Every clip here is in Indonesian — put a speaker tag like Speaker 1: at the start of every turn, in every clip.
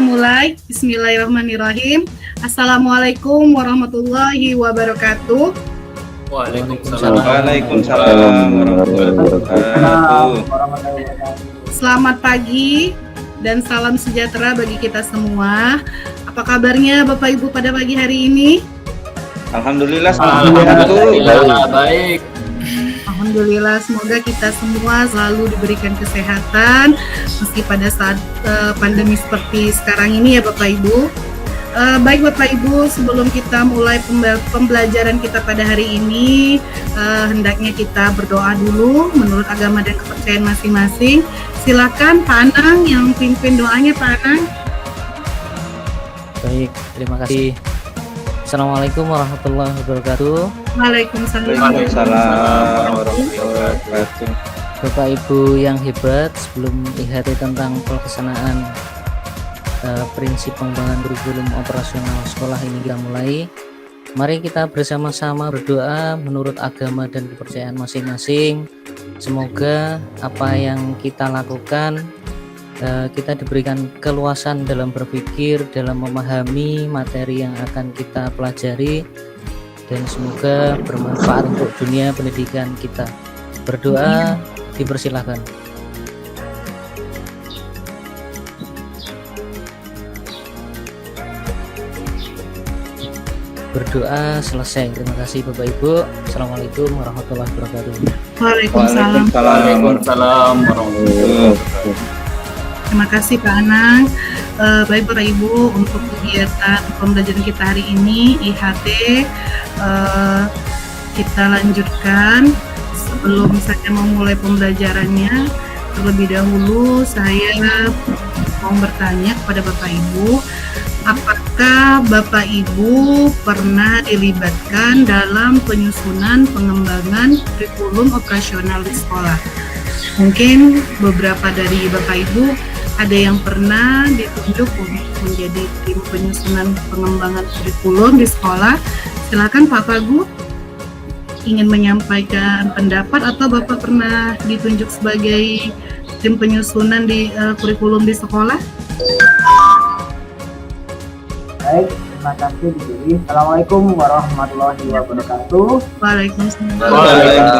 Speaker 1: kita mulai. Bismillahirrahmanirrahim. Assalamualaikum warahmatullahi wabarakatuh.
Speaker 2: Waalaikumsalam warahmatullahi wabarakatuh.
Speaker 1: Selamat pagi dan salam sejahtera bagi kita semua. Apa kabarnya Bapak Ibu pada pagi hari ini?
Speaker 2: Alhamdulillah
Speaker 3: baik.
Speaker 1: Alhamdulillah, semoga kita semua selalu diberikan kesehatan meski pada saat pandemi seperti sekarang ini ya Bapak Ibu. Baik Bapak Ibu, sebelum kita mulai pembelajaran kita pada hari ini, hendaknya kita berdoa dulu menurut agama dan kepercayaan masing-masing. Silakan Pak Anang yang pimpin doanya, Pak Anang.
Speaker 4: Baik, terima kasih. Assalamualaikum warahmatullahi wabarakatuh.
Speaker 1: Waalaikumsalam
Speaker 2: warahmatullahi wabarakatuh.
Speaker 4: Bapak Ibu yang hebat, sebelum IHT tentang pelaksanaan prinsip pengembangan kurikulum operasional sekolah ini kita mulai. Mari kita bersama-sama berdoa menurut agama dan kepercayaan masing-masing. Semoga apa yang kita lakukan kita diberikan keluasan dalam berpikir, dalam memahami materi yang akan kita pelajari, dan semoga bermanfaat untuk dunia pendidikan kita. Berdoa dipersilakan. Berdoa selesai. Terima kasih Bapak Ibu. Assalamualaikum warahmatullahi wabarakatuh.
Speaker 1: Waalaikumsalam
Speaker 2: warahmatullahi wabarakatuh.
Speaker 1: Terima kasih Pak Anang. Baik Bapak Ibu, untuk kegiatan pembelajaran kita hari ini IHT kita lanjutkan. Sebelum saya memulai pembelajarannya, terlebih dahulu saya mau bertanya kepada Bapak Ibu, apakah Bapak Ibu pernah dilibatkan dalam penyusunan pengembangan kurikulum operasional di sekolah? Mungkin beberapa dari Bapak Ibu ada yang pernah ditunjuk untuk menjadi tim penyusunan pengembangan kurikulum di sekolah. Silakan Pak Fagu, ingin menyampaikan pendapat atau Bapak pernah ditunjuk sebagai tim penyusunan di kurikulum di sekolah?
Speaker 5: Baik, terima kasih Bu Dewi. Assalamualaikum warahmatullahi wabarakatuh.
Speaker 1: Waalaikumsalam.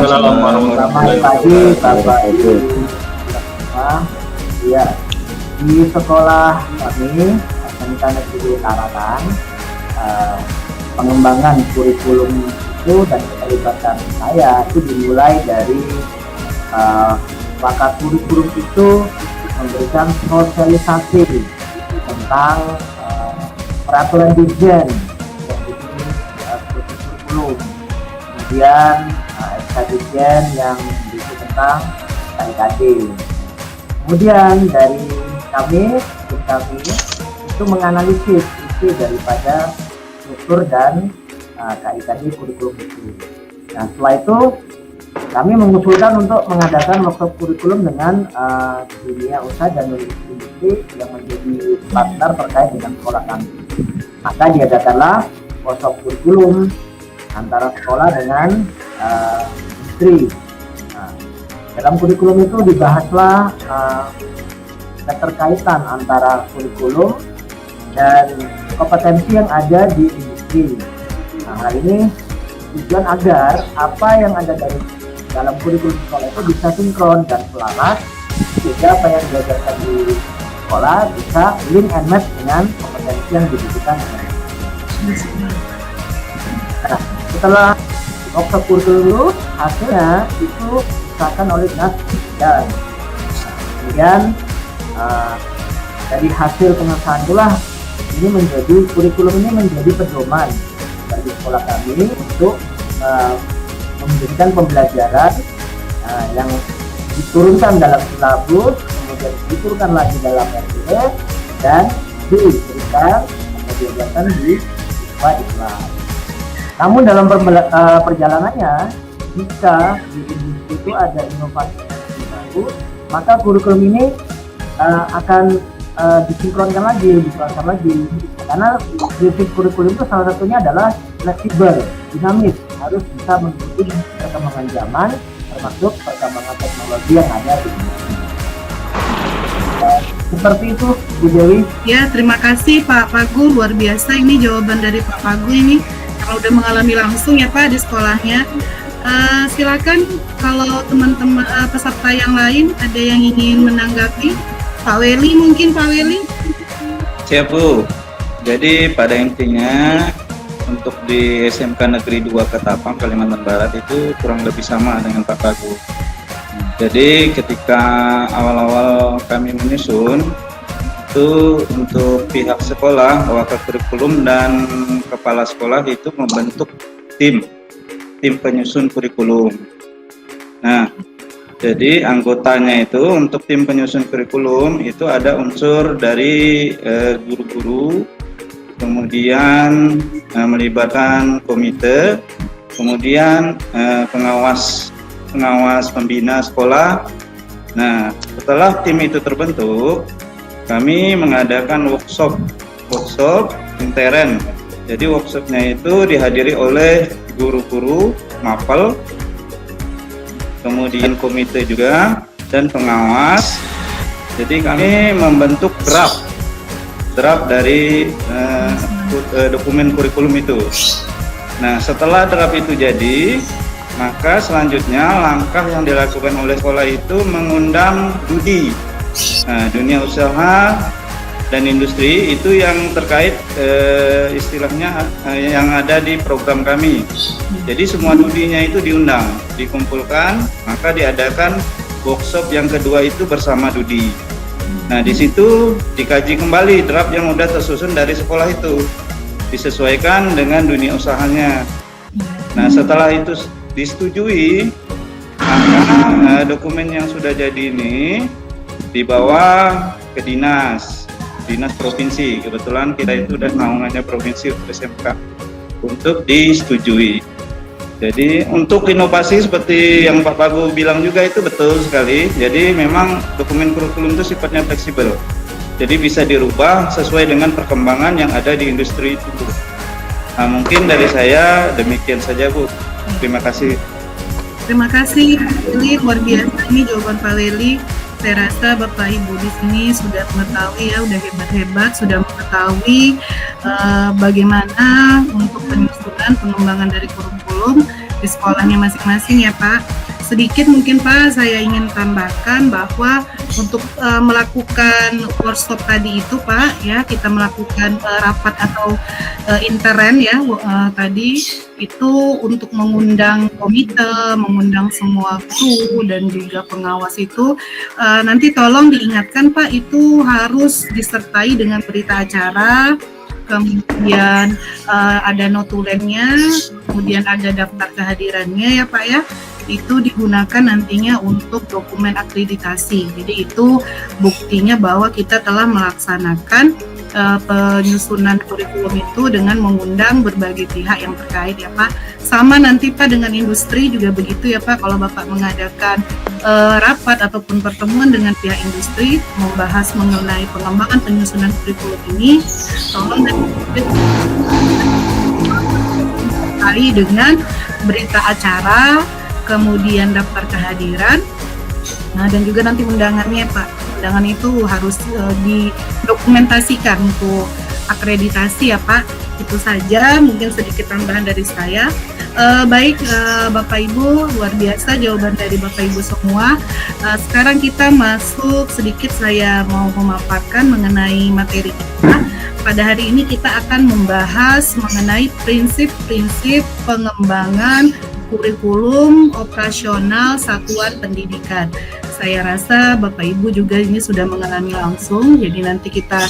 Speaker 5: Selamat pagi Bapak Ibu. Ya, di sekolah kami SMK Negeri Tarakan, pengembangan kurikulum itu dan keterlibatan saya itu dimulai dari pakar kurikulum itu memberikan sosialisasi tentang peraturan dirjen yang bikin kurikulum, kemudian SK dirjen yang berisi tentang KIKD. Kemudian dari tim kami itu menganalisis isi daripada struktur dan KIKD kurikulum itu. Nah, setelah itu kami mengusulkan untuk mengadakan workshop kurikulum dengan dunia usaha dan industri yang menjadi partner terkait dengan sekolah kami. Maka diadakanlah workshop kurikulum antara sekolah dengan industri. Nah, dalam kurikulum itu dibahaslah keterkaitan antara kurikulum dan kompetensi yang ada di industri. Nah, hal ini tujuan agar apa yang ada dalam kurikulum sekolah itu bisa sinkron dan selaras, sehingga apa yang diajarkan di sekolah bisa link and match dengan kompetensi yang dibutuhkan. Nah, setelah workshop kurikulum, hasilnya itu disahkan oleh dinas pendidikan. Kemudian dari hasil pengesahan itulah kurikulum ini menjadi pedoman bagi sekolah kami untuk memberikan pembelajaran yang diturunkan dalam silabus, kemudian diturunkan lagi dalam RPS dan diberikan atau diajarkan di siswa di kelas. Namun dalam perjalanannya, jika di industri itu ada inovasi baru, maka kurikulum ini akan disinkronkan lagi, dikeluarkan lagi. Karena prinsip kurikulum itu salah satunya adalah fleksibel, dinamis, harus bisa mengikuti perkembangan zaman, termasuk perkembangan teknologi yang ada di Indonesia. Seperti itu, Bu Dewi.
Speaker 1: Ya, terima kasih Pak Pagu, luar biasa ini jawaban dari Pak Pagu ini karena udah mengalami langsung ya Pak di sekolahnya. Silakan kalau teman-teman peserta yang lain ada yang ingin menanggapi. Pak Weli mungkin, Pak Weli.
Speaker 2: Siap Bu. Jadi pada intinya untuk di SMK Negeri 2 Ketapang, Kalimantan Barat itu kurang lebih sama dengan Pak Pagu. Jadi ketika awal-awal kami menyusun itu untuk pihak sekolah, wakil kurikulum dan kepala sekolah itu membentuk tim penyusun kurikulum. Nah, jadi anggotanya itu untuk tim penyusun kurikulum itu ada unsur dari guru-guru, kemudian melibatkan komite, kemudian pengawas pembina sekolah. Nah, setelah tim itu terbentuk, kami mengadakan workshop intern. Jadi workshopnya itu dihadiri oleh guru-guru, mapel, kemudian komite juga dan pengawas. Jadi kami membentuk draft dari dokumen kurikulum itu. Nah, setelah draft itu jadi, maka selanjutnya langkah yang dilakukan oleh sekolah itu mengundang DUDI, dunia usaha dan industri itu yang terkait istilahnya yang ada di program kami. Jadi semua DUDI-nya itu diundang, dikumpulkan, maka diadakan workshop yang kedua itu bersama DUDI. Nah, di situ dikaji kembali draft yang sudah tersusun dari sekolah itu, disesuaikan dengan dunia usahanya. Nah, setelah itu disetujui, maka dokumen yang sudah jadi ini dibawa ke dinas provinsi. Kebetulan kita itu udah naungannya provinsi untuk SMK untuk disetujui. Jadi untuk inovasi seperti yang Pak Pagu bilang juga itu betul sekali. Jadi memang dokumen kurikulum itu sifatnya fleksibel. Jadi bisa dirubah sesuai dengan perkembangan yang ada di industri itu. Nah, mungkin dari saya demikian saja Bu. Terima kasih.
Speaker 1: Terima kasih Pak Leli, luar biasa ini jawaban Pak Leli. Saya rasa Bapak Ibu di sini sudah mengetahui ya, udah hebat-hebat, sudah mengetahui bagaimana untuk penyusunan pengembangan dari kurikulum di sekolahnya masing-masing ya Pak. Sedikit mungkin Pak, saya ingin tambahkan bahwa untuk melakukan workshop tadi itu Pak, ya kita melakukan rapat atau intern ya tadi itu untuk mengundang komite, mengundang semua kru dan juga pengawas itu nanti tolong diingatkan Pak, itu harus disertai dengan berita acara, kemudian ada notulennya, kemudian ada daftar kehadirannya ya Pak ya. Itu digunakan nantinya untuk dokumen akreditasi. Jadi itu buktinya bahwa kita telah melaksanakan penyusunan kurikulum itu dengan mengundang berbagai pihak yang terkait ya Pak. Sama nanti Pak dengan industri juga begitu ya Pak, kalau Bapak mengadakan rapat ataupun pertemuan dengan pihak industri membahas mengenai pengembangan penyusunan kurikulum ini, tolong dan dengan berita acara, kemudian daftar kehadiran, nah dan juga nanti undangannya Pak. Undangan itu harus didokumentasikan untuk akreditasi ya Pak. Itu saja mungkin sedikit tambahan dari saya. Baik Bapak Ibu, luar biasa jawaban dari Bapak Ibu semua. Sekarang kita masuk sedikit, saya mau memaparkan mengenai materi kita. Pada hari ini kita akan membahas mengenai prinsip-prinsip pengembangan kurikulum operasional satuan pendidikan. Saya rasa Bapak Ibu juga ini sudah mengalami langsung, jadi nanti kita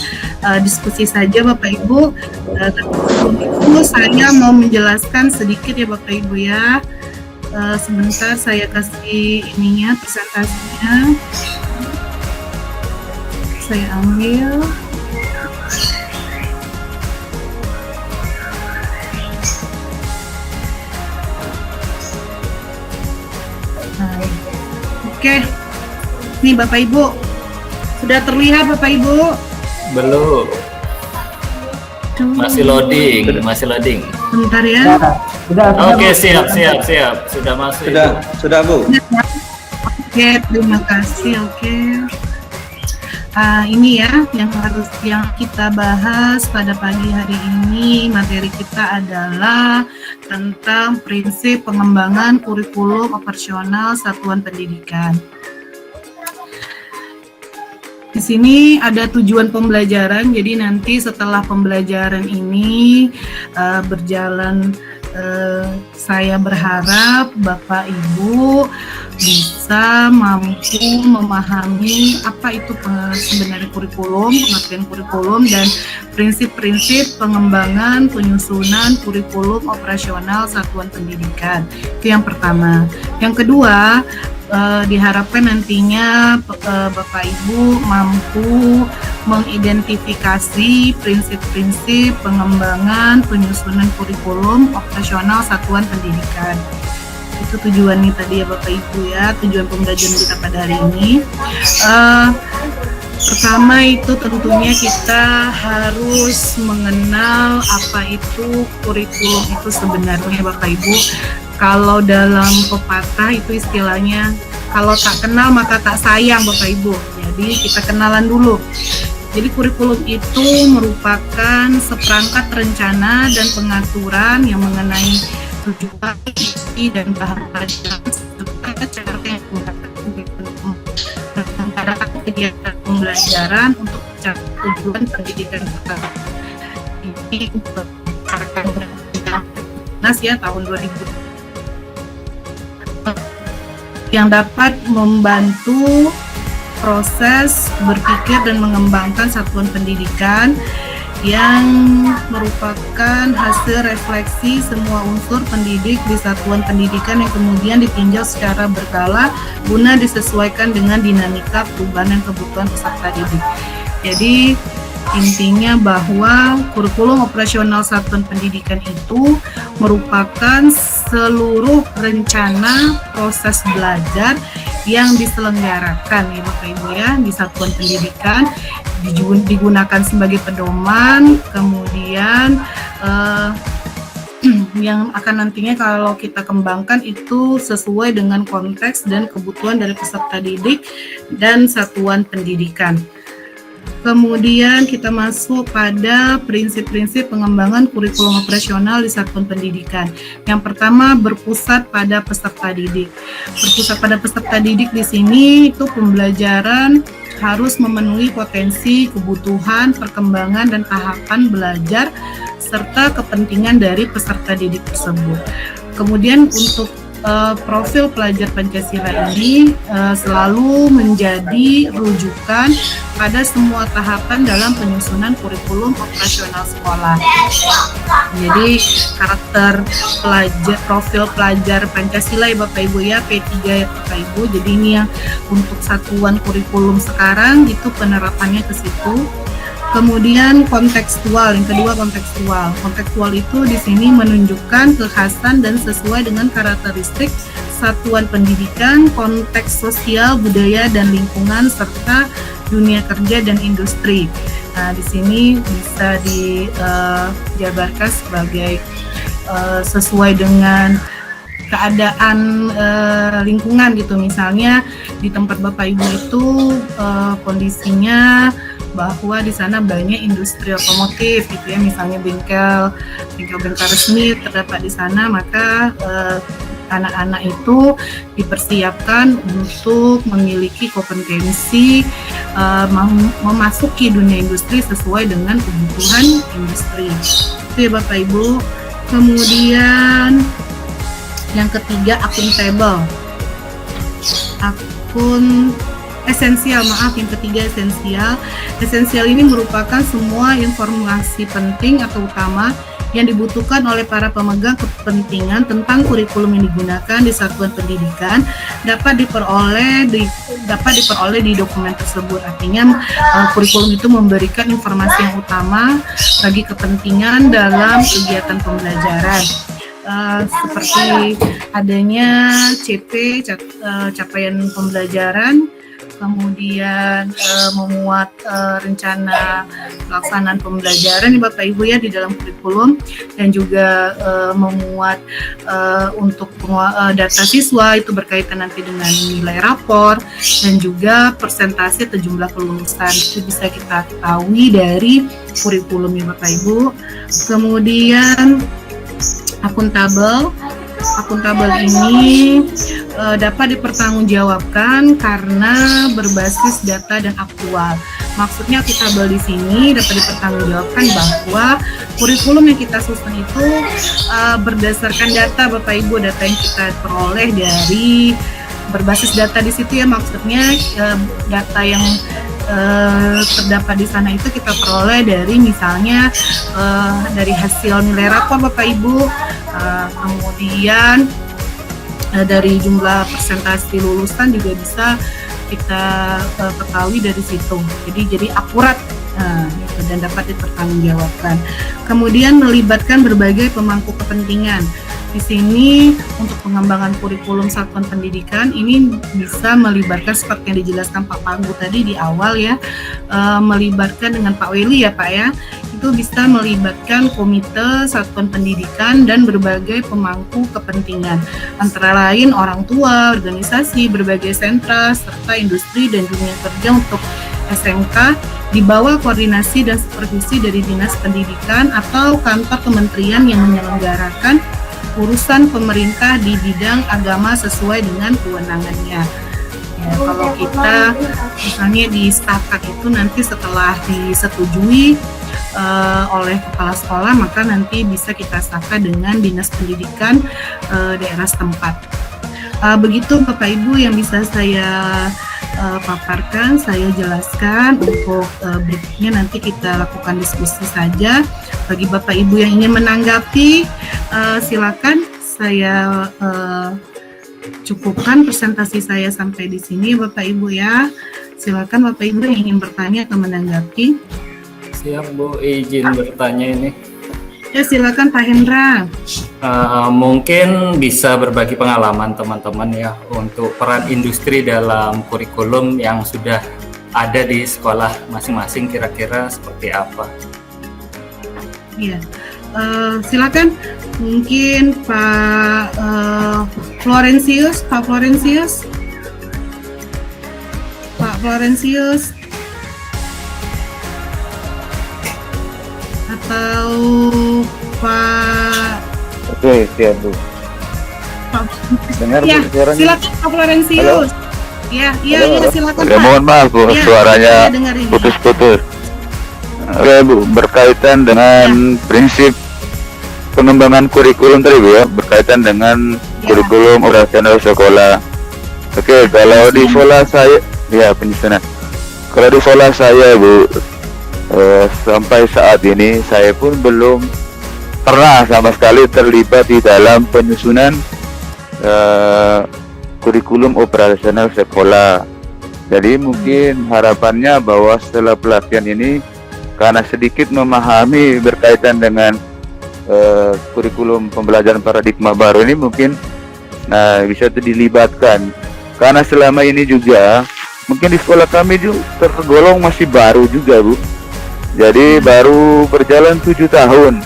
Speaker 1: diskusi saja Bapak Ibu. Tapi sebelum itu saya mau menjelaskan sedikit ya Bapak Ibu ya. Sebentar saya kasih ininya, presentasinya. Saya ambil. Oke, nih Bapak Ibu, sudah terlihat Bapak Ibu?
Speaker 3: Belum. Masih loading.
Speaker 1: Bentar ya.
Speaker 5: Sudah.
Speaker 3: Oke, siap. Sudah masuk.
Speaker 2: Sudah Bu.
Speaker 1: Oke, terima kasih. Oke. Ini ya yang kita bahas pada pagi hari ini. Materi kita adalah tentang prinsip pengembangan kurikulum operasional satuan pendidikan. Di sini ada tujuan pembelajaran, jadi nanti setelah pembelajaran ini berjalan, saya berharap Bapak Ibu bisa mampu memahami apa itu sebenarnya kurikulum, pengertian kurikulum, dan prinsip-prinsip pengembangan penyusunan kurikulum operasional satuan pendidikan. Itu yang pertama. Yang kedua, diharapkan nantinya Bapak Ibu mampu mengidentifikasi prinsip-prinsip pengembangan penyusunan kurikulum operasional satuan pendidikan. Itu tujuannya tadi ya Bapak Ibu ya, tujuan pembelajaran kita pada hari ini. Pertama itu tentunya kita harus mengenal apa itu kurikulum itu sebenarnya Bapak Ibu. Kalau dalam pepatah itu istilahnya, kalau tak kenal maka tak sayang Bapak Ibu. Jadi kita kenalan dulu. Jadi kurikulum itu merupakan seperangkat rencana dan pengaturan yang mengenai tujuan, isi, dan bahan pelajaran serta cara yang digunakan kegiatan pembelajaran untuk mencapai tujuan pendidikan kita. Ini berdasarkan Undang-Undang ya tahun 2000 yang dapat membantu proses berpikir dan mengembangkan satuan pendidikan yang merupakan hasil refleksi semua unsur pendidik di satuan pendidikan yang kemudian ditinjau secara berkala guna disesuaikan dengan dinamika perubahan dan kebutuhan peserta didik. Jadi intinya bahwa kurikulum operasional satuan pendidikan itu merupakan seluruh rencana proses belajar yang diselenggarakan ya Bapak Ibu ya di satuan pendidikan, digunakan sebagai pedoman, kemudian yang akan nantinya kalau kita kembangkan itu sesuai dengan konteks dan kebutuhan dari peserta didik dan satuan pendidikan. Kemudian kita masuk pada prinsip-prinsip pengembangan kurikulum operasional di satuan pendidikan. Yang pertama berpusat pada peserta didik. Berpusat pada peserta didik di sini itu pembelajaran harus memenuhi potensi, kebutuhan, perkembangan, dan tahapan belajar serta kepentingan dari peserta didik tersebut. Kemudian untuk profil pelajar Pancasila ini selalu menjadi rujukan pada semua tahapan dalam penyusunan kurikulum operasional sekolah. Jadi karakter profil pelajar Pancasila ya Bapak Ibu ya, P3 ya Bapak Ibu. Jadi ini yang untuk satuan kurikulum sekarang itu penerapannya ke situ. Kemudian kontekstual, yang kedua kontekstual. Kontekstual itu di sini menunjukkan kekhasan dan sesuai dengan karakteristik satuan pendidikan, konteks sosial, budaya, dan lingkungan, serta dunia kerja dan industri. Nah, di sini bisa dijabarkan sebagai sesuai dengan keadaan lingkungan gitu. Misalnya di tempat Bapak Ibu itu kondisinya bahwa di sana banyak industri otomotif gitu ya, misalnya bengkel resmi terdapat di sana, maka anak-anak itu dipersiapkan untuk memiliki kompetensi memasuki dunia industri sesuai dengan kebutuhan industri. Itu ya Bapak Ibu. Kemudian yang ketiga akuntabel. Yang ketiga esensial. Esensial ini merupakan semua informasi penting atau utama yang dibutuhkan oleh para pemegang kepentingan tentang kurikulum yang digunakan di satuan pendidikan dapat diperoleh di dokumen tersebut. Artinya kurikulum itu memberikan informasi yang utama bagi kepentingan dalam kegiatan pembelajaran. Seperti adanya CP, capaian pembelajaran, kemudian memuat rencana pelaksanaan pembelajaran ya Bapak Ibu ya di dalam kurikulum, dan juga memuat untuk data siswa itu berkaitan nanti dengan nilai rapor dan juga persentase atau jumlah kelulusan. Itu bisa kita ketahui dari kurikulum ya Bapak Ibu. Kemudian akuntabel ini dapat dipertanggungjawabkan karena berbasis data dan aktual. Maksudnya akuntabel di sini dapat dipertanggungjawabkan bahwa kurikulum yang kita susun itu berdasarkan data Bapak Ibu, data yang kita peroleh dari berbasis data di situ ya, maksudnya data yang terdapat di sana itu kita peroleh dari misalnya dari hasil nilai rapor Bapak Ibu, kemudian dari jumlah persentase lulusan juga bisa kita ketahui dari situ. Jadi akurat gitu, dan dapat dipertanggungjawabkan. Kemudian melibatkan berbagai pemangku kepentingan. Di sini untuk pengembangan kurikulum satuan pendidikan ini bisa melibatkan seperti yang dijelaskan Pak Pangu tadi di awal ya, melibatkan dengan Pak Weli ya Pak ya, itu bisa melibatkan komite satuan pendidikan dan berbagai pemangku kepentingan, antara lain orang tua, organisasi, berbagai sentra, serta industri dan dunia kerja untuk SMK di bawah koordinasi dan supervisi dari Dinas Pendidikan atau kantor kementerian yang menyelenggarakan urusan pemerintah di bidang agama sesuai dengan kewenangannya. Ya, kalau kita misalnya di stakat itu nanti setelah disetujui oleh kepala sekolah, maka nanti bisa kita saka dengan Dinas Pendidikan daerah setempat. Begitu Bapak Ibu yang bisa saya paparkan, saya jelaskan. Untuk berikutnya nanti kita lakukan diskusi saja. Bagi Bapak Ibu yang ingin menanggapi, silakan. Saya cukupkan presentasi saya sampai di sini Bapak Ibu ya. Silakan Bapak Ibu yang ingin bertanya atau menanggapi.
Speaker 3: Siap Bu, izin bertanya ini.
Speaker 1: Ya silakan Pak Hendra.
Speaker 3: Mungkin bisa berbagi pengalaman teman-teman ya untuk peran industri dalam kurikulum yang sudah ada di sekolah masing-masing, kira-kira seperti apa?
Speaker 1: Iya, silakan mungkin Pak Florentius, Pak Florentius atau Pak.
Speaker 6: Oke, siap Bu.
Speaker 1: Pak
Speaker 6: Dengar
Speaker 1: ya,
Speaker 6: Bu suaranya?
Speaker 1: silakan Pak Florentius. Iya, silakan
Speaker 6: Oke,
Speaker 1: Pak.
Speaker 6: mohon maaf Bu,
Speaker 1: Ya,
Speaker 6: suaranya
Speaker 1: saya dengar ini.
Speaker 6: putus-putus. Oke Bu, berkaitan dengan prinsip pengembangan kurikulum tadi Bu ya, berkaitan dengan kurikulum operasional sekolah. Oke, kalau di sekolah saya, ya penyusunan. Kalau di sekolah saya Bu, sampai saat ini saya pun belum pernah sama sekali terlibat di dalam penyusunan kurikulum operasional sekolah. Jadi mungkin harapannya bahwa setelah pelatihan ini, karena sedikit memahami berkaitan dengan kurikulum pembelajaran paradigma baru ini, mungkin bisa dilibatkan. Karena selama ini juga mungkin di sekolah kami juga tergolong masih baru juga Bu. Jadi baru berjalan 7 tahun.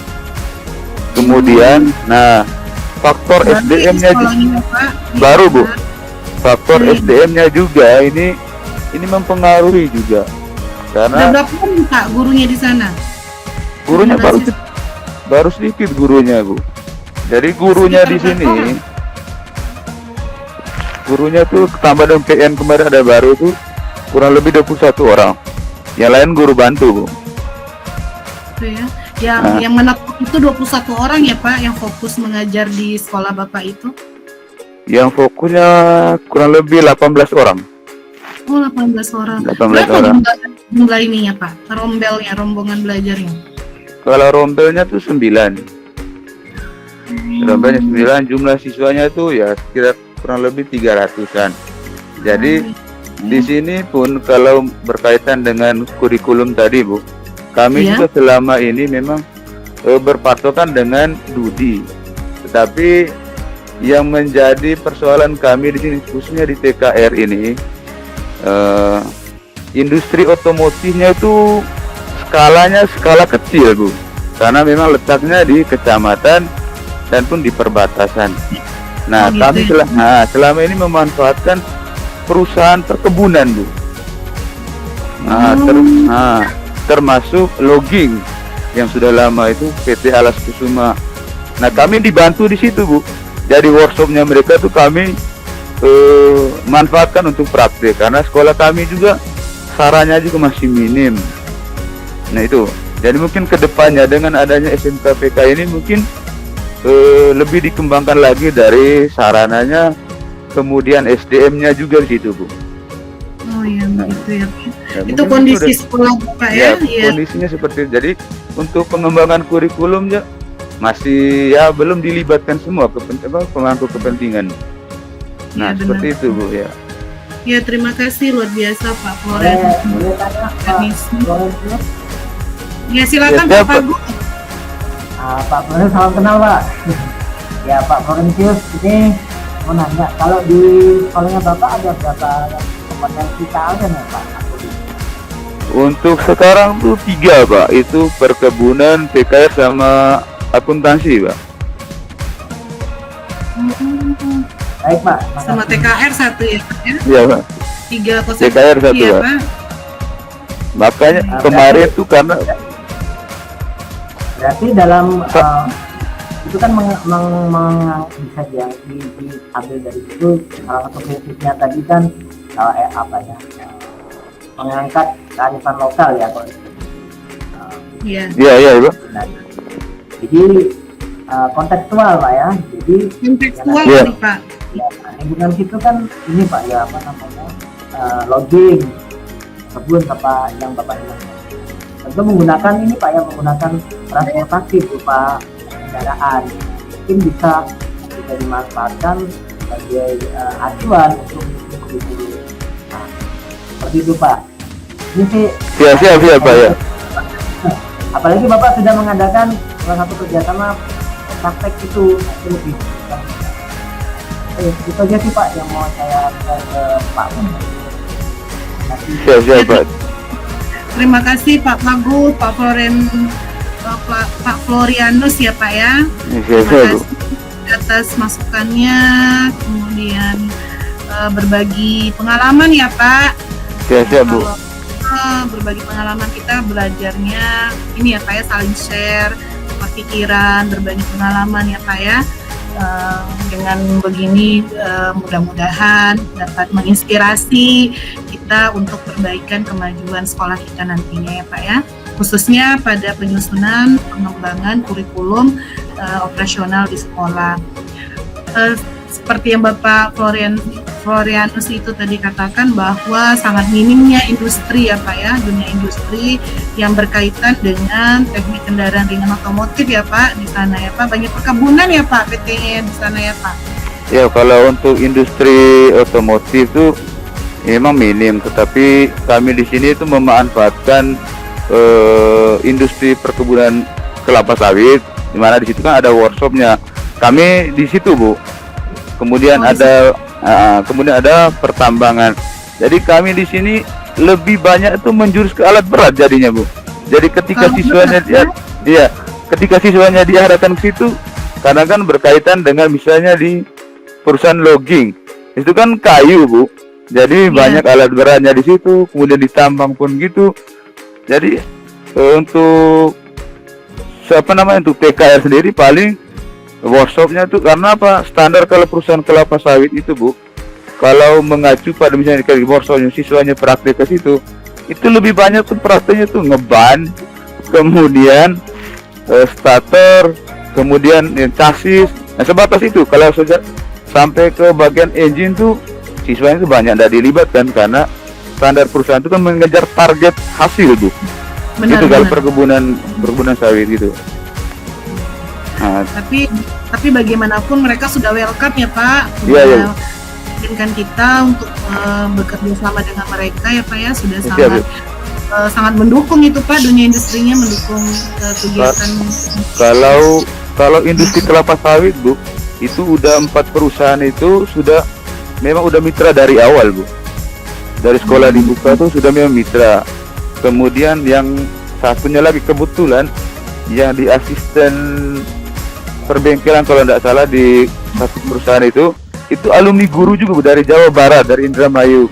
Speaker 6: Kemudian, faktor SDM-nya baru Bu. Faktor SDM-nya juga ini mempengaruhi juga. Karena
Speaker 1: berapa orang Pak gurunya di sana?
Speaker 6: Gurunya baru sedikit gurunya Bu. Jadi gurunya di sini, gurunya tuh tambah dengan PN kemarin ada baru tuh kurang lebih 21 orang. Yang lain guru bantu Bu.
Speaker 1: Itu ya. Yang menetap itu 21 orang ya Pak yang fokus mengajar di sekolah Bapak itu?
Speaker 6: Yang fokusnya kurang lebih 18 orang.
Speaker 1: Oh, 18 orang.
Speaker 6: 18
Speaker 1: Berapa
Speaker 6: orang.
Speaker 1: jumlah ininya Pak? Rombongan belajarnya?
Speaker 6: Kalau rombelnya tuh 9. Rombelnya 9, jumlah siswanya tuh ya kira kurang lebih 300-an. Jadi di sini pun kalau berkaitan dengan kurikulum tadi Bu, kami juga selama ini memang berpatokan dengan DUDI. Tetapi yang menjadi persoalan kami di sini khususnya di TKR ini, eh, industri otomotifnya itu skalanya skala kecil Bu, karena memang letaknya di kecamatan dan pun di perbatasan. Nah,
Speaker 1: Oh, gitu
Speaker 6: kami
Speaker 1: ya.
Speaker 6: selama ini memanfaatkan perusahaan perkebunan Bu. Termasuk logging yang sudah lama itu PT Alas Kusuma. Nah, kami dibantu di situ Bu. Jadi workshopnya mereka tuh kami manfaatkan untuk praktik, karena sekolah kami juga sarannya juga masih minim. Nah itu, jadi mungkin kedepannya dengan adanya SMK PK ini mungkin lebih dikembangkan lagi dari sarananya, kemudian SDM-nya juga di situ Bu.
Speaker 1: Oh ya, begitu ya.
Speaker 6: Ya,
Speaker 1: Itu
Speaker 6: mungkin
Speaker 1: kondisi
Speaker 6: udah-
Speaker 1: sekolah Bapak
Speaker 6: ya,
Speaker 1: ya? Iya.
Speaker 6: kondisinya seperti itu. Jadi untuk pengembangan kurikulumnya masih ya belum dilibatkan semua pemangku kepentingan. Nah,
Speaker 1: Iya,
Speaker 6: seperti
Speaker 1: benar.
Speaker 6: itu Bu ya.
Speaker 1: Ya, terima kasih luar biasa Pak
Speaker 5: Boleh
Speaker 1: Floren.
Speaker 5: tanya Pak
Speaker 1: Organisasi.
Speaker 5: Florentius?
Speaker 1: Ya, silakan
Speaker 6: Ya,
Speaker 1: Pak
Speaker 6: siapa?
Speaker 1: Pagu.
Speaker 5: Pak Florentius, salam kenal Pak. Ya Pak Florentius, ini mau nanya, kalau di sekolahnya Bapak ada berapa kompetensi KLN ya Pak?
Speaker 6: Untuk sekarang tuh 3 Pak, itu perkebunan, PKR sama akuntansi Pak.
Speaker 5: Baik Pak,
Speaker 1: Sama
Speaker 5: makasih.
Speaker 1: TKR 1 ya Pak ya?
Speaker 6: Iya Pak.
Speaker 1: 3
Speaker 6: TKR 1
Speaker 1: ya
Speaker 6: Pak.
Speaker 1: Pak.
Speaker 6: Makanya kemarin tuh karena
Speaker 5: Berarti dalam itu kan bisa diambil dari itu, salah satu prinsipnya tadi kan mengangkat kearifan lokal ya Pak.
Speaker 1: Iya.
Speaker 6: iya Pak.
Speaker 5: Nah, jadi kontekstual Pak ya. Jadi
Speaker 1: Kontekstual
Speaker 6: Iya.
Speaker 1: nih Pak.
Speaker 5: ya, lingkungan situ kan ini Pak ya apa namanya logging kebun apa yang Bapak bilang. Tentu menggunakan ini Pak ya, menggunakan transportasi berupa kendaraan. Mungkin bisa dimanfaatkan sebagai acuan untuk kurikulum. Nah, seperti itu Pak. Ini sih
Speaker 6: Siap Pak ya.
Speaker 5: apalagi Bapak sudah mengadakan salah satu kerjasama praktek itu lebih itu aja sih Pak yang mau saya share ke Pak.
Speaker 6: Siap Pak.
Speaker 1: Terima kasih Pak Pagu, Pak Florianus ya Pak ya.
Speaker 6: Siap
Speaker 1: Terima
Speaker 6: Bu.
Speaker 1: kasih atas masukannya, kemudian berbagi pengalaman ya Pak.
Speaker 6: Siap Bu.
Speaker 1: Kalau berbagi pengalaman kita belajarnya ini ya Pak ya, saling share pikiran, berbagi pengalaman ya Pak ya. Dengan begini mudah-mudahan dapat menginspirasi kita untuk perbaikan kemajuan sekolah kita nantinya ya Pak ya, khususnya pada penyusunan pengembangan kurikulum operasional di sekolah. Seperti yang Bapak Florianus itu tadi katakan bahwa sangat minimnya industri ya Pak ya, dunia industri yang berkaitan dengan teknik kendaraan ringan otomotif ya Pak di sana ya Pak, banyak perkebunan ya Pak PT-nya di sana ya Pak.
Speaker 6: Ya, kalau untuk industri otomotif itu memang minim, tetapi kami di sini itu memanfaatkan industri perkebunan kelapa sawit, di mana di situ kan ada workshopnya. Kami di situ Bu. Kemudian kemudian ada pertambangan. Jadi kami di sini lebih banyak itu menjurus ke alat berat jadinya Bu. Jadi ketika siswanya ketika siswanya diarahkan ke situ, karena kan berkaitan dengan misalnya di perusahaan logging, itu kan kayu Bu. Jadi banyak alat beratnya di situ, kemudian ditambang pun gitu. Jadi untuk untuk PKR sendiri paling workshopnya tuh karena apa, standar kalau perusahaan kelapa sawit itu Bu, kalau mengacu pada misalnya di workshopnya siswanya praktek ke situ, itu lebih banyak tuh prakteknya tuh ngeban, kemudian starter, kemudian chassis. Nah sebatas itu. Kalau sudah sampai ke bagian engine tuh siswanya itu banyak tidak dilibatkan, karena standar perusahaan itu kan mengejar target hasil Bu. Itu kalau perkebunan sawit gitu. Nah,
Speaker 1: tapi bagaimanapun mereka sudah welcome ya Pak,
Speaker 6: Iya.
Speaker 1: mengizinkan kita untuk bekerja sama dengan mereka ya Pak ya, sudah
Speaker 6: Iya,
Speaker 1: sangat mendukung itu Pak, dunia industrinya mendukung kegiatan.
Speaker 6: Kalau industri kelapa sawit Bu, itu udah 4 perusahaan itu sudah memang udah mitra dari awal Bu. dari sekolah dibuka tuh sudah memang mitra. Kemudian yang satunya lagi kebetulan yang di asisten perbengkelan kalau tidak salah di satu perusahaan itu alumni guru juga dari Jawa Barat, dari Indramayu.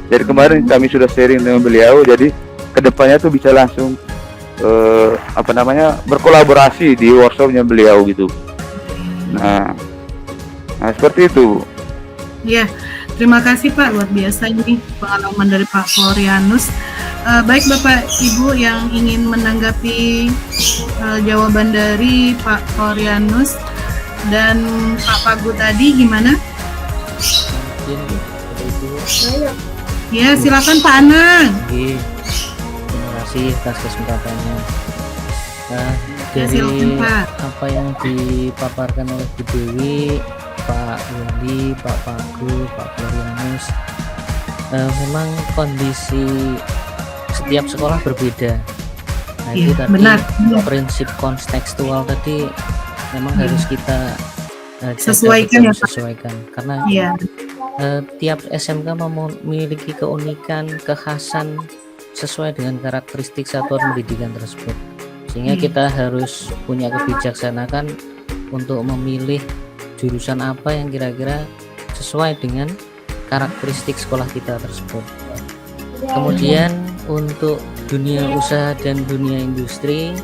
Speaker 6: Jadi kemarin kami sudah sharing dengan beliau, jadi kedepannya tuh bisa langsung berkolaborasi di workshopnya beliau gitu. Nah seperti itu.
Speaker 1: Ya, terima kasih Pak, luar biasa ini pengalaman dari Pak Florianus. Baik Bapak Ibu yang ingin menanggapi jawaban dari Pak Florianus dan Pak Pagu tadi gimana?
Speaker 4: Mungkin Bapak Ibu.
Speaker 1: Ya, silakan Pak Anang.
Speaker 4: Oke. Terima kasih atas kesempatannya. Dari
Speaker 1: silakan, Pak.
Speaker 4: apa yang dipaparkan oleh Bu Dewi, Pak Willy, Pak Pagu, Pak Florianus, memang kondisi setiap sekolah berbeda. Nah, itu
Speaker 1: Iya,
Speaker 4: tadi
Speaker 1: benar.
Speaker 4: prinsip kontekstual tadi memang harus kita jaga
Speaker 1: Sesuaikan
Speaker 4: betul,
Speaker 1: ya, Pak.
Speaker 4: sesuaikan. Karena
Speaker 1: Iya,
Speaker 4: tiap SMK memiliki keunikan, kekhasan sesuai dengan karakteristik satuan pendidikan tersebut. Sehingga kita harus punya kebijaksanaan untuk memilih jurusan apa yang kira-kira sesuai dengan karakteristik sekolah kita tersebut. Kemudian untuk dunia usaha dan dunia industri,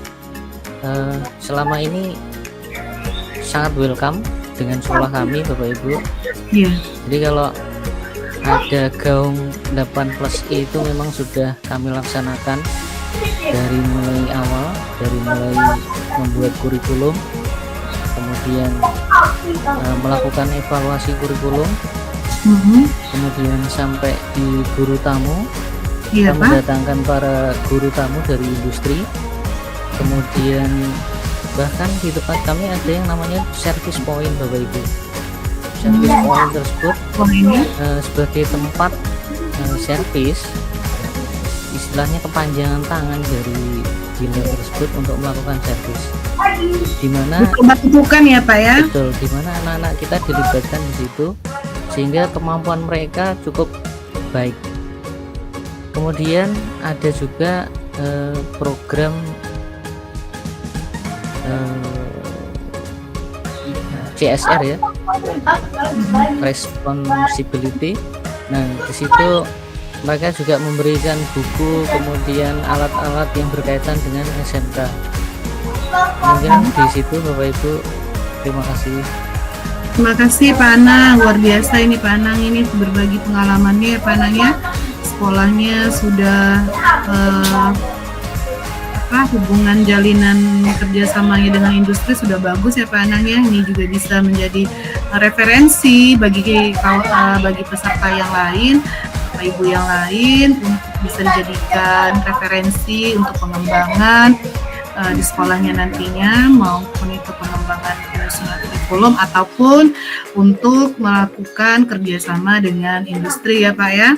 Speaker 4: selama ini sangat welcome dengan sekolah kami Bapak Ibu.
Speaker 1: iya.
Speaker 4: Jadi kalau ada gaung 8+E itu memang sudah kami laksanakan dari mulai awal, dari mulai membuat kurikulum, kemudian melakukan evaluasi kurikulum, kemudian sampai di guru tamu,
Speaker 1: Iya
Speaker 4: kita
Speaker 1: Pak.
Speaker 4: mendatangkan para guru tamu dari industri, kemudian bahkan di tempat kami ada yang namanya service point Bapak Ibu. Service point tersebut
Speaker 1: Oh ini,
Speaker 4: sebagai tempat servis, istilahnya kepanjangan tangan dari dealer tersebut untuk melakukan servis, dimana
Speaker 1: bukan ya Pak ya?
Speaker 4: betul, dimana anak-anak kita dilibatkan di situ sehingga kemampuan mereka cukup baik. Kemudian ada juga program CSR ya, responsibility. Nah, di situ mereka juga memberikan buku, kemudian alat-alat yang berkaitan dengan SMK. Mungkin di situ Bapak Ibu, terima kasih.
Speaker 1: Terima kasih Pak Anang, luar biasa ini Pak Anang ini berbagi pengalamannya ya Pak Anang ya. Sekolahnya sudah hubungan jalinan kerjasamanya dengan industri sudah bagus ya Pak Anang ya. Ini juga bisa menjadi referensi bagi peserta yang lain, Bapak Ibu yang lain, untuk bisa dijadikan referensi untuk pengembangan di sekolahnya nantinya, maupun itu pengembangan penyusunan kurikulum ataupun untuk melakukan kerjasama dengan industri ya Pak ya.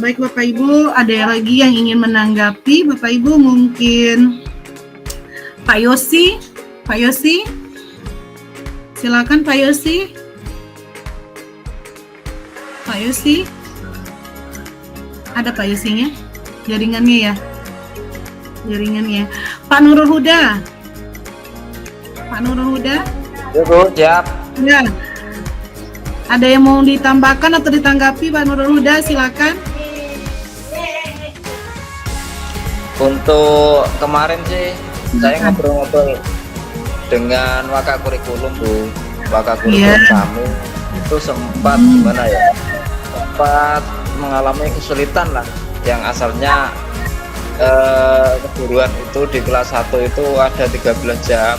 Speaker 1: Baik Bapak Ibu, ada lagi yang ingin menanggapi Bapak Ibu? Mungkin Pak Yosi, silakan Pak Yosi. Pak Yosi, ada Pak Yosinya? Jaringannya ya? Pak Nurul Huda.
Speaker 7: Ya Bu, siap.
Speaker 1: Ya. Ada yang mau ditambahkan atau ditanggapi Pak Nurul Huda, silakan.
Speaker 7: Untuk kemarin sih saya ngobrol-ngobrol dengan Wakak Kurikulum Bu. Wakak Kurikulum kami itu sempat gimana ya? Sempat mengalami kesulitan lah, yang asalnya keguruan itu di kelas 1 itu ada 13 jam,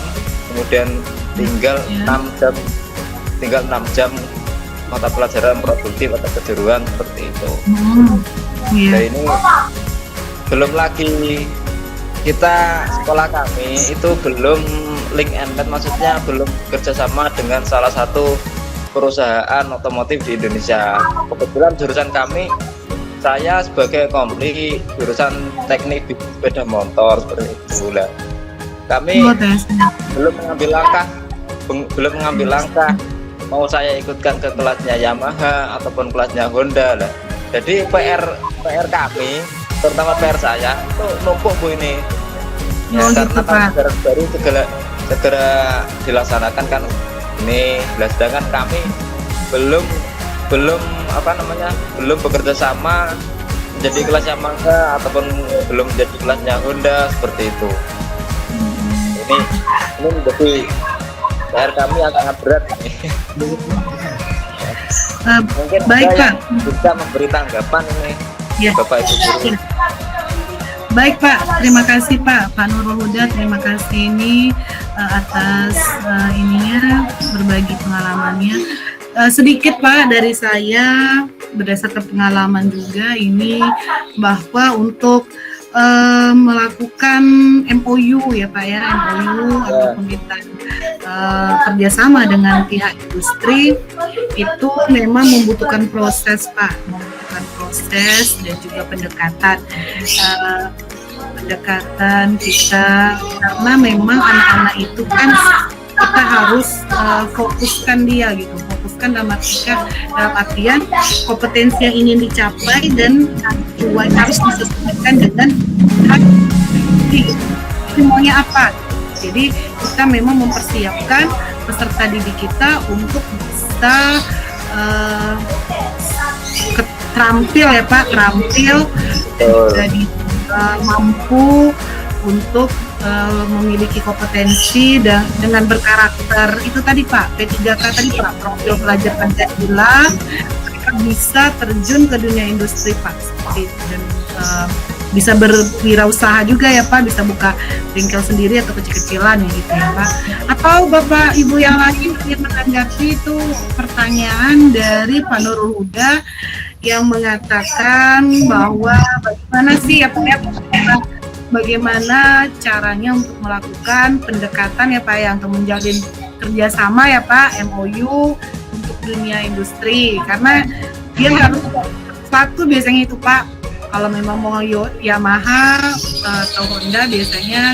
Speaker 7: kemudian tinggal 6 jam mata pelajaran produktif atau kejuruan seperti itu. Nah, ini belum lagi kita sekolah kami itu belum link and match, maksudnya belum kerjasama dengan salah satu perusahaan otomotif di Indonesia. Kebetulan jurusan kami, saya sebagai kompli jurusan teknik sepeda motor seperti itu lah. Kami belum mengambil langkah mau saya ikutkan ke kelasnya Yamaha ataupun kelasnya Honda lah. Jadi PR kami, terutama PR saya itu numpuk Bu ini.
Speaker 1: Oh,
Speaker 7: Ya,
Speaker 1: gitu,
Speaker 7: karena
Speaker 1: Pak.
Speaker 7: kan baru segera dilaksanakan kan ini. Nah, sedangkan kami belum belum bekerja sama menjadi kelas Yamaha ataupun belum menjadi kelasnya Honda seperti itu. Ini menjadi PR kami agak berat ini. Mungkin
Speaker 1: Baik,
Speaker 7: ada
Speaker 1: Pak.
Speaker 7: yang bisa memberi tanggapan ini,
Speaker 1: Ya.
Speaker 7: Bapak Ibu guru.
Speaker 1: Baik Pak, terima kasih Pak Nurul Huda, terima kasih ini atas ininya berbagi pengalamannya. Sedikit Pak dari saya berdasarkan pengalaman juga ini bahwa untuk melakukan MOU ya Pak ya, MOU ataupun kita kerjasama dengan pihak industri itu memang membutuhkan proses Pak, membutuhkan proses dan juga pendekatan kita karena memang anak-anak itu kan kita harus fokuskan dia gitu, fokuskan dalam artian kompetensi yang ingin dicapai dan harus disesuaikan dengan semuanya apa. Jadi kita memang mempersiapkan peserta didik kita untuk bisa terampil ya Pak, terampil jadi mampu untuk memiliki kompetensi dan dengan berkarakter itu tadi Pak, P3K tadi Pak, profil pelajar Pancasila, mereka bisa terjun ke dunia industri Pak, seperti itu. Dan bisa berwirausaha juga ya Pak, bisa buka bengkel sendiri atau kecil-kecilan ya gitu ya Pak. Atau Bapak Ibu yang lain ingin menanggapi itu pertanyaan dari Pak Nurul Huda yang mengatakan bahwa bagaimana sih ya Pak ya, bagaimana caranya untuk melakukan pendekatan ya Pak ya, untuk menjalin kerjasama ya Pak, MOU untuk dunia industri, karena dia harus satu biasanya itu Pak, kalau memang mau Yamaha atau Honda biasanya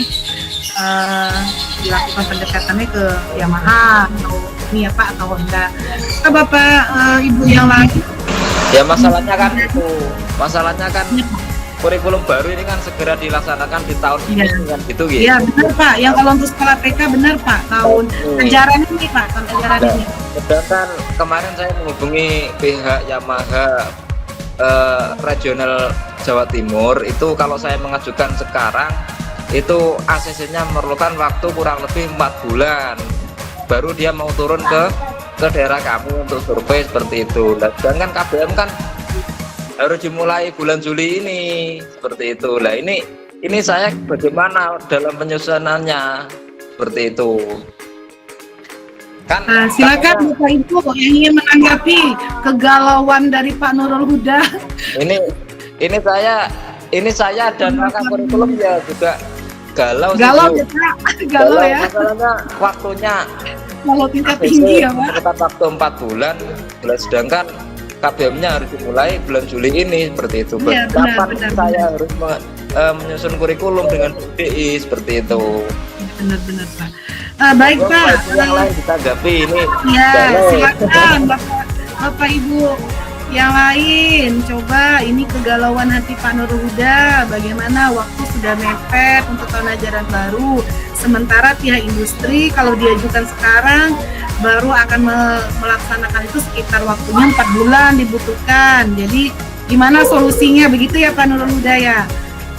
Speaker 1: dilakukan pendekatannya ke Yamaha atau ini ya Pak atau Honda. Nah, Bapak Ibu yang lain
Speaker 7: Ya masalahnya kan itu, masalahnya kan kurikulum baru ini kan segera dilaksanakan di tahun ini kan gitu gitu.
Speaker 1: Iya benar Pak, yang kalau untuk sekolah TK benar Pak, tahun ajaran ini Pak, tahun ajaran ini.
Speaker 7: Sedangkan kemarin saya menghubungi pihak Yamaha regional Jawa Timur, itu kalau saya mengajukan sekarang itu ACC-nya memerlukan waktu kurang lebih 4 bulan baru dia mau turun ke daerah kami untuk survei seperti itu. Nah, sedangkan KBM kan harus dimulai bulan Juli ini seperti itu. Lah ini saya bagaimana dalam penyusunannya seperti itu kan.
Speaker 1: Silakan Bapak Ibu yang ingin menanggapi kegalauan dari Pak Nurul Huda.
Speaker 7: Ini saya dan kakak kurikulum ya juga galau
Speaker 1: ya Pak, galau ya.
Speaker 7: Masalahnya waktunya
Speaker 1: kalau tingkat tinggi ya Pak.
Speaker 7: Kita waktu 4 bulan, sedangkan KBM-nya harus dimulai bulan Juli ini seperti itu.
Speaker 1: Iya,
Speaker 7: Kapan saya harus menyusun kurikulum dengan BDI seperti itu.
Speaker 1: Benar Pak. Baik Pak.
Speaker 7: Yang lain ditanggapi ini.
Speaker 1: Ya, silakan Bapak Ibu yang lain. Coba ini kegalauan hati Pak Nurul Huda. Bagaimana waktu sudah mepet untuk tahun ajaran baru. Sementara pihak industri kalau diajukan sekarang baru akan melaksanakan itu sekitar waktunya 4 bulan dibutuhkan. Jadi gimana solusinya begitu ya Pak Nurul Huda ya?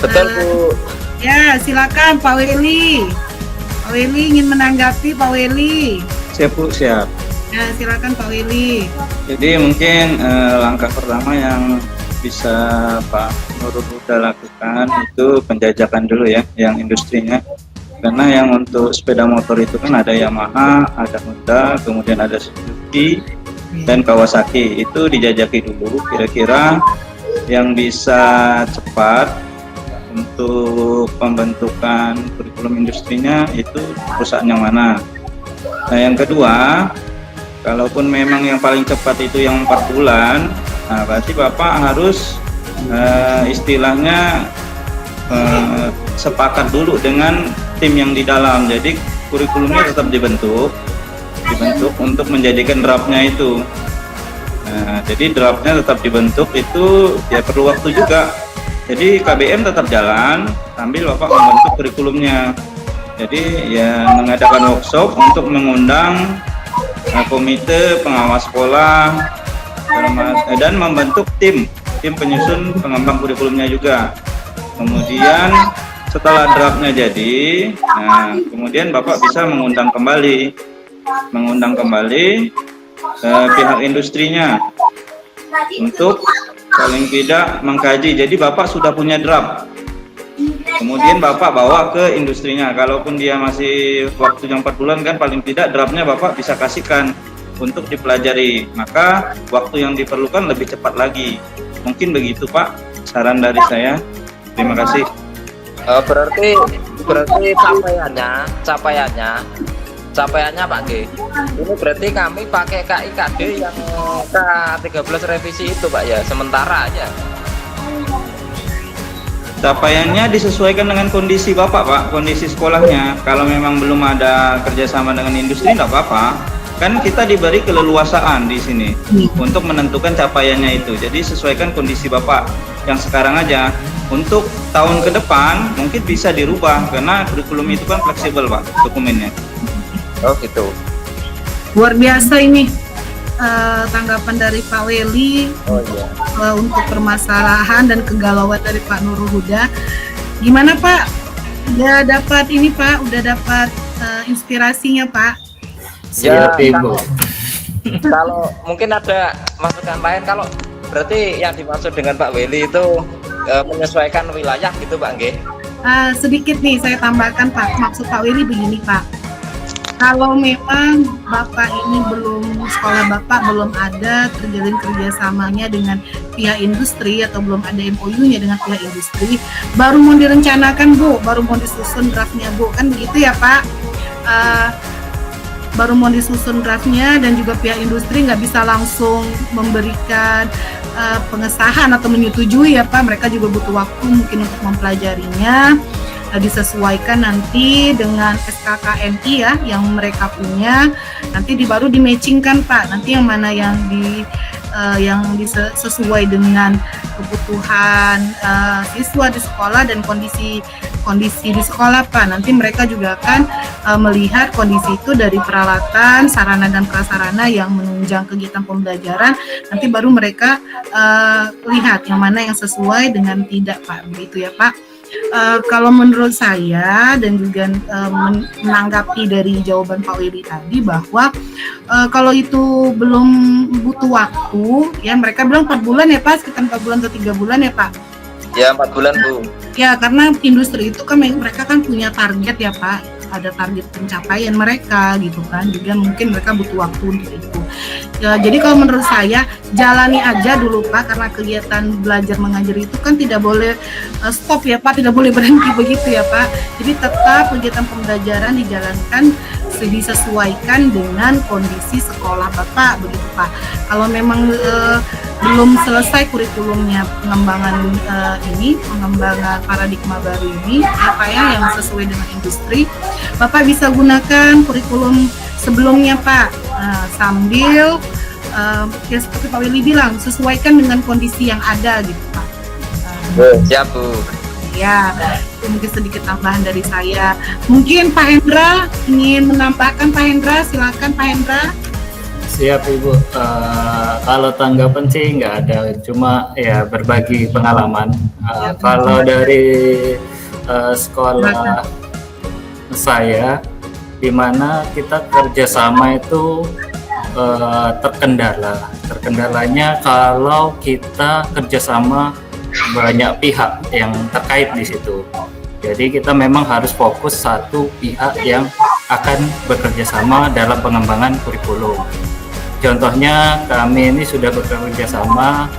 Speaker 7: Betul Bu.
Speaker 1: Ya silakan Pak Weli. Pak Weli ingin menanggapi Pak Weli.
Speaker 2: Siap Bu, siap.
Speaker 1: Ya silakan Pak Weli.
Speaker 2: Jadi mungkin langkah pertama yang bisa Pak Nurul Huda lakukan itu penjajakan dulu ya, yang industrinya. Karena yang untuk sepeda motor itu kan ada Yamaha, ada Honda, kemudian ada Suzuki dan Kawasaki. Itu dijajaki dulu kira-kira yang bisa cepat untuk pembentukan kurikulum industrinya itu perusahaan yang mana. Nah yang kedua, kalaupun memang yang paling cepat itu yang 4 bulan, nah berarti Bapak harus istilahnya sepakat dulu dengan tim yang di dalam. Jadi kurikulumnya tetap dibentuk untuk menjadikan draftnya itu. Nah, jadi draftnya tetap dibentuk itu ya perlu waktu juga. Jadi KBM tetap jalan sambil Bapak membentuk kurikulumnya. Jadi ya mengadakan workshop untuk mengundang komite pengawas sekolah dan membentuk tim penyusun pengembang kurikulumnya juga. Kemudian setelah draftnya jadi, nah kemudian Bapak bisa mengundang kembali pihak industrinya untuk paling tidak mengkaji. Jadi Bapak sudah punya draft, kemudian Bapak bawa ke industrinya. Kalaupun dia masih waktunya 4 bulan kan, paling tidak draftnya Bapak bisa kasihkan untuk dipelajari, maka waktu yang diperlukan lebih cepat lagi. Mungkin begitu Pak, saran dari saya. Terima kasih.
Speaker 7: Berarti capaiannya Pak G. Ini berarti kami pakai KIKD yang K13 revisi itu Pak ya, sementara aja.
Speaker 2: Capaiannya disesuaikan dengan kondisi Bapak Pak, kondisi sekolahnya. Kalau memang belum ada kerjasama dengan industri, nggak apa-apa. Kan kita diberi keleluasaan di sini untuk menentukan capaiannya itu. Jadi sesuaikan kondisi Bapak yang sekarang aja. Untuk tahun ke depan mungkin bisa dirubah karena kurikulum itu kan fleksibel Pak dokumennya.
Speaker 7: Oh gitu.
Speaker 1: Luar biasa ini tanggapan dari Pak Weli untuk permasalahan dan kegalauan dari Pak Nurul Huda. Gimana Pak? Udah dapat ini Pak? Udah dapat inspirasinya Pak?
Speaker 3: Siap Ibu.
Speaker 7: Kalau mungkin ada masukan lain, kalau berarti yang dimaksud dengan Pak Weli itu menyesuaikan wilayah gitu Pak Nggih?
Speaker 1: Sedikit nih saya tambahkan Pak, maksud Pak Weli begini Pak. Kalau memang Bapak ini sekolah Bapak belum ada terjalin kerjasamanya dengan pihak industri atau belum ada MOU-nya dengan pihak industri, baru mau direncanakan Bu, baru mau disusun draftnya Bu, kan begitu ya Pak? Baru mau disusun draftnya dan juga pihak industri nggak bisa langsung memberikan pengesahan atau menyetujui ya Pak, mereka juga butuh waktu mungkin untuk mempelajarinya, disesuaikan nanti dengan SKKNI ya yang mereka punya, nanti baru di-matchingkan Pak, nanti yang mana yang sesuai dengan kebutuhan siswa di sekolah dan kondisi di sekolah Pak. Nanti mereka juga akan melihat kondisi itu dari peralatan, sarana dan prasarana yang menunjang kegiatan pembelajaran. Nanti baru mereka lihat yang mana yang sesuai dengan tidak Pak. Begitu ya Pak. Kalau menurut saya dan juga menanggapi dari jawaban Pak Wili tadi bahwa kalau itu belum butuh waktu ya, mereka bilang 4 bulan ya Pak, sekitar 4 bulan atau 3 bulan ya Pak.
Speaker 7: Ya 4 bulan Bu.
Speaker 1: Ya karena industri itu kan mereka kan punya target ya Pak, ada target pencapaian mereka gitu kan, juga mungkin mereka butuh waktu untuk itu. Ya, jadi kalau menurut saya jalani aja dulu Pak, karena kegiatan belajar mengajar itu kan tidak boleh stop ya Pak, tidak boleh berhenti begitu ya Pak. Jadi tetap kegiatan pembelajaran dijalankan disesuaikan dengan kondisi sekolah Bapak begitu Pak. Kalau memang belum selesai kurikulumnya pengembangan pengembangan paradigma baru ini apa ya yang sesuai dengan industri, Bapak bisa gunakan kurikulum sebelumnya Pak, sambil ya seperti Pak Willy bilang sesuaikan dengan kondisi yang ada gitu Pak.
Speaker 7: Siap Bu.
Speaker 1: Ya, itu mungkin sedikit tambahan dari saya. Mungkin Pak Hendra ingin menambahkan. Pak Hendra, silakan Pak Hendra.
Speaker 3: Siap Ibu. Kalau tanggapan sih nggak ada, cuma ya berbagi pengalaman. Kalau dari sekolah saya, di mana kita kerjasama itu terkendalanya kalau kita kerjasama banyak pihak yang terkait di situ. Jadi kita memang harus fokus satu pihak yang akan bekerja sama dalam pengembangan kurikulum. Contohnya kami ini sudah bekerja sama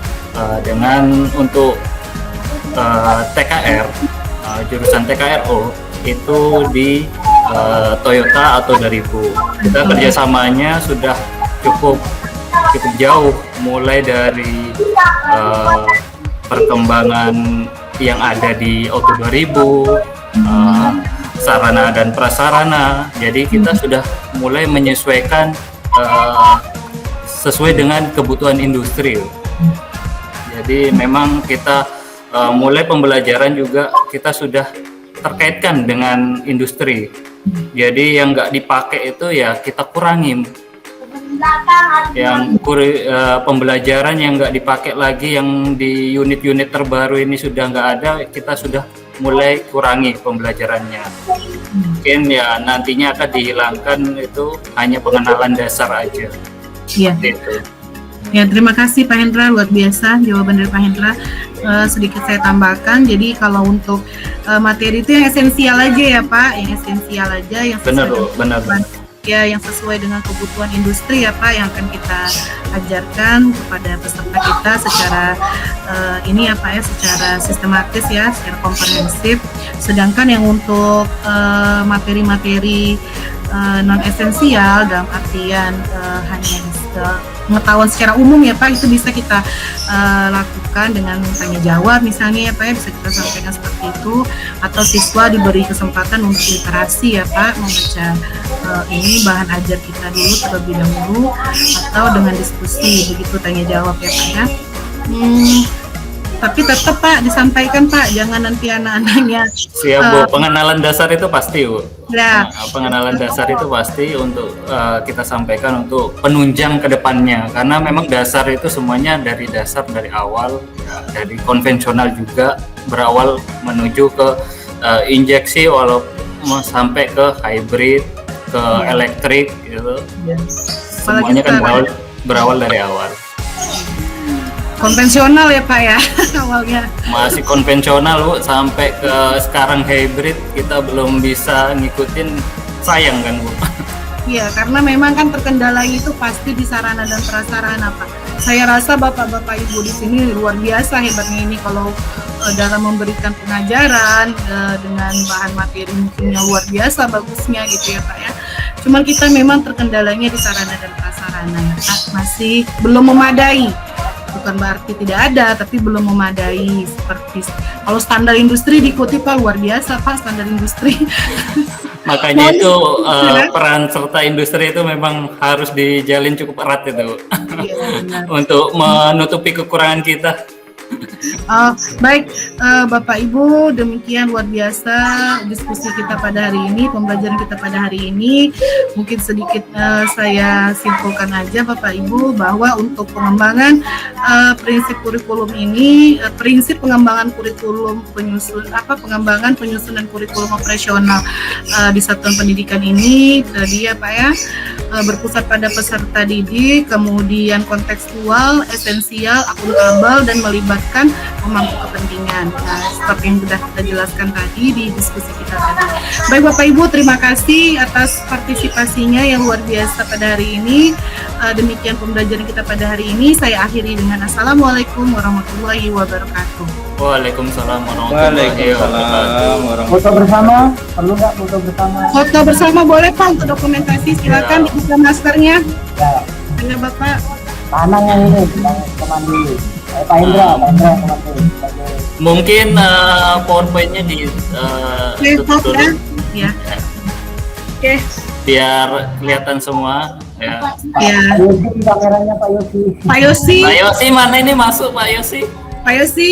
Speaker 3: dengan untuk TKR, jurusan TKRO itu di Toyota atau 2000. Kita kerjasamanya sudah cukup jauh, mulai dari perkembangan yang ada di Auto 2000, sarana dan prasarana. Jadi kita sudah mulai menyesuaikan sesuai dengan kebutuhan industri. Jadi memang kita mulai pembelajaran juga kita sudah terkaitkan dengan industri. Jadi yang nggak dipakai itu ya kita kurangi. Yang pembelajaran yang nggak dipakai lagi, yang di unit-unit terbaru ini sudah nggak ada, kita sudah mulai kurangi pembelajarannya. Mungkin ya nantinya akan dihilangkan itu hanya pengenalan dasar aja.
Speaker 1: Iya.
Speaker 3: Gitu.
Speaker 1: Ya, terima kasih Pak Hendra, luar biasa jawaban dari Pak Hendra. Sedikit saya tambahkan, jadi kalau untuk materi itu yang esensial aja ya Pak, yang esensial aja, yang
Speaker 3: benar.
Speaker 1: Ya, yang sesuai dengan kebutuhan industri ya Pak, yang akan kita ajarkan kepada peserta kita secara ini ya Pak ya, secara sistematis ya, secara komprehensif. Sedangkan yang untuk materi-materi non esensial dalam artian hanya pengetahuan secara umum ya Pak, itu bisa kita lakukan dengan tanya jawab misalnya ya Pak ya, bisa kita sampaikan seperti itu, atau siswa diberi kesempatan untuk literasi ya Pak, membaca ini bahan ajar kita dulu terlebih dahulu, atau dengan diskusi begitu tanya jawab ya Pak ya. Tapi tetap Pak disampaikan Pak, jangan nanti anak-anaknya
Speaker 3: siap Bu, pengenalan dasar itu pasti Bu.
Speaker 1: Ya.
Speaker 3: Nah, pengenalan dasar itu pasti untuk kita sampaikan untuk penunjang ke depannya, karena memang dasar itu semuanya dari dasar, dari awal ya, dari konvensional juga berawal menuju ke injeksi, walau mau sampai ke hybrid, ke elektrik gitu. Semuanya kan berawal dari awal.
Speaker 1: Konvensional ya Pak ya awalnya.
Speaker 3: Masih konvensional Bu, sampai ke sekarang hybrid kita belum bisa ngikutin, sayang kan Bu.
Speaker 1: Iya, karena memang kan terkendala itu pasti di sarana dan prasarana Pak. Saya rasa bapak-bapak ibu di sini luar biasa hebatnya ini kalau dalam memberikan pengajaran dengan bahan materi mungkin luar biasa bagusnya gitu ya Pak ya. Cuman kita memang terkendalanya di sarana dan prasarana ya Pak, masih belum memadai. Bukan berarti tidak ada, tapi belum memadai seperti kalau standar industri diikuti Pak, luar biasa Pak standar industri.
Speaker 3: Makanya itu peran serta industri itu memang harus dijalin cukup erat itu untuk menutupi kekurangan kita.
Speaker 1: Baik Bapak Ibu, demikian luar biasa diskusi kita pada hari ini, pembelajaran kita pada hari ini. Mungkin sedikit saya simpulkan aja Bapak Ibu bahwa untuk pengembangan prinsip kurikulum ini, prinsip pengembangan kurikulum pengembangan penyusunan kurikulum operasional di satuan pendidikan ini tadi ya Pak ya, berpusat pada peserta didik, kemudian kontekstual, esensial, akuntabel, dan melibatkan pemangku kepentingan. Nah, seperti yang sudah kita jelaskan tadi di diskusi kita tadi. Baik Bapak Ibu, terima kasih atas partisipasinya yang luar biasa pada hari ini. Demikian pembelajaran kita pada hari ini. Saya akhiri dengan Assalamualaikum warahmatullahi wabarakatuh.
Speaker 3: Waalaikumsalam warahmatullahi wabarakatuh.
Speaker 5: Foto bersama, perlu nggak foto bersama?
Speaker 1: Foto bersama boleh Pak, untuk dokumentasi silakan dibuka maskernya.
Speaker 5: Ya.
Speaker 1: Ya Bapak.
Speaker 5: Tangan yang ini, teman dulu. Pak Hendra teman dulu.
Speaker 3: Mungkin PowerPoint-nya di tutup dulu.
Speaker 1: Ya. Oke.
Speaker 3: Biar kelihatan semua. Ya.
Speaker 1: Ya.
Speaker 5: Yosi, kameranya Pak Yosi.
Speaker 1: Pak Yosi.
Speaker 3: Pak Yosi mana ini masuk Pak Yosi?
Speaker 1: Pak Yosi.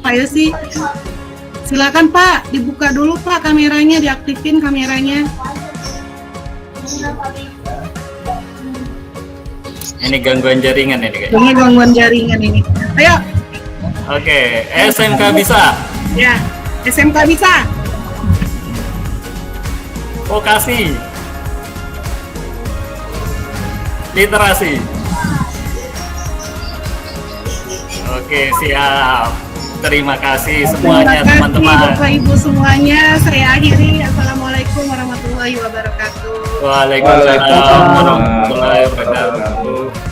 Speaker 1: Pak Yosi. Silakan Pak, dibuka dulu Pak kameranya, diaktifin kameranya.
Speaker 3: Ini gangguan jaringan ini kayaknya.
Speaker 1: Ini gangguan jaringan ini. Ayo.
Speaker 3: Oke, SMK bisa.
Speaker 1: Ya, SMK bisa.
Speaker 3: Vokasi. Literasi. Oke, siap. Terima kasih semuanya teman-teman.
Speaker 1: Terima kasih Bapak Ibu semuanya. Saya akhiri. Assalamualaikum warahmatullahi wabarakatuh.
Speaker 3: Waalaikumsalam warahmatullahi wabarakatuh.